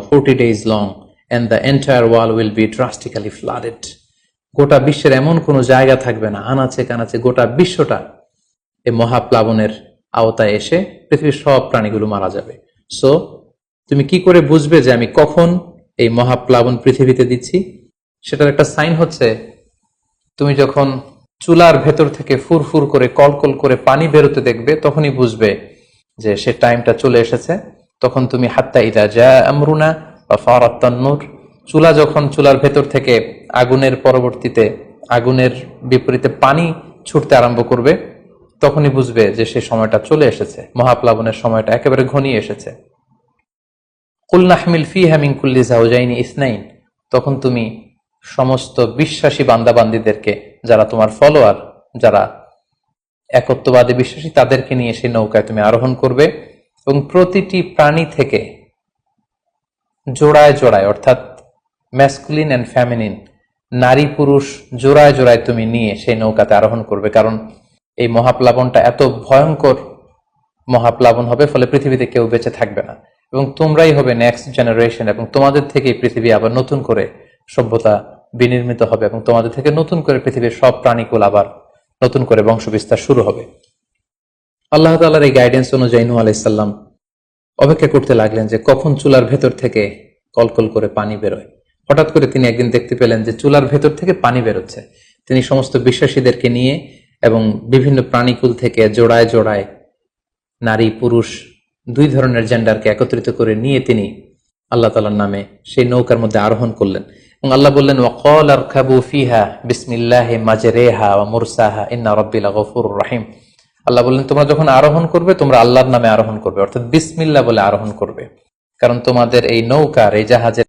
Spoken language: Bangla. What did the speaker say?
40 days long, and the entire world will be drastically flooded. গোটা বিশ্বের এমন কোনো জায়গা থাকবে না, আনাচে কানাচে গোটা বিশ্বটা এই মহাপ্লাবনের আওতায় এসে পৃথিবীর সব প্রাণীগুলো মারা যাবে। সো তুমি কি করে বুঝবে যে আমি কখন এই মহাপ্লাবন পৃথিবীতে দিচ্ছি? সেটার একটা সাইন হচ্ছে, তুমি যখন চুলার ভেতর থেকে ফুরফুর করে কলকল করে পানি বেরোতে দেখবে, তখনই বুঝবে যে সে টাইমটা চলে এসেছে। তখন তুমি হাত্তা ইদা জা আমরুনা বা ফারাত তান্নুর, চুলা যখন চুলার ভেতর থেকে আগুনের পরবর্তীতে আগুনের বিপরীতে পানি ছুটতে আরম্ভ করবে, তখনই বুঝবে যে সে সময়টা চলে এসেছে, মহাপ্লাবনের সময়টা একেবারে ঘনিয়ে এসেছে। কুল নাহমিল ফিহা মিন কুল্লি যাওজাইনি ইসনাইন, তখন তুমি সমস্ত বিশ্বাসী বান্দাবান্দীদেরকে, যারা তোমার ফলোয়ার, যারা একত্ববাদী বিশ্বাসী, তাদেরকে নিয়ে সেই নৌকায় তুমি আরোহণ করবে এবং প্রতিটি প্রাণী থেকে জোড়ায় জোড়ায়, অর্থাৎ ম্যাসকুলিন অ্যান্ড ফ্যামিনিন, নারী পুরুষ জোড়ায় জোড়ায় তুমি নিয়ে সেই নৌকাতে আরোহণ করবে। কারণ এই মহাপ্লাবনটা এত ভয়ঙ্কর মহাপ্লাবন হবে, ফলে পৃথিবীতে কেউ বেঁচে থাকবে না এবং তোমরাই হবে নেক্সট জেনারেশন, এবং তোমাদের থেকেই পৃথিবী আবার নতুন করে সভ্যতা বিনির্মিত হবে এবং তোমাদের থেকে নতুন করে পৃথিবীর সব প্রাণীকুল আবার নতুন করে বংশবিস্তার শুরু হবে। আল্লাহ তাআলার এই গাইডেন্স অনুযায়ী নূহ আলাইহিস সালাম অপেক্ষা করতে লাগলেন যে কখন চুলার ভেতর থেকে কলকল করে পানি বেরোয়। হঠাৎ করে তিনি একদিন দেখতে পেলেন যে চুলার ভেতর থেকে পানি বেরোচ্ছে। তিনি সমস্ত বিশ্বাসীদেরকে নিয়ে এবং বিভিন্ন প্রাণীকুল থেকে জোড়ায় জোড়ায় নারী পুরুষ দুই ধরনের জেন্ডারকে একত্রিত করে নিয়ে তিনি আল্লাহ তাআলার নামে সেই নৌকার মধ্যে আরোহণ করলেন এবং আল্লাহ বললেন, ওয়াকাল আরকাবু ফিহা বিসমিল্লাহি মাজরিহা ওয়া মুরসাহা ইন্না রাব্বি লাগফুরুর রহিম। আল্লাহ বললেন, তোমরা যখন আরোহণ করবে তোমরা আল্লাহর নামে আরোহণ করবে, অর্থাৎ বিসমিল্লাহ বলে আরোহণ করবে, কারণ তোমাদের এই নৌকার, এই জাহাজের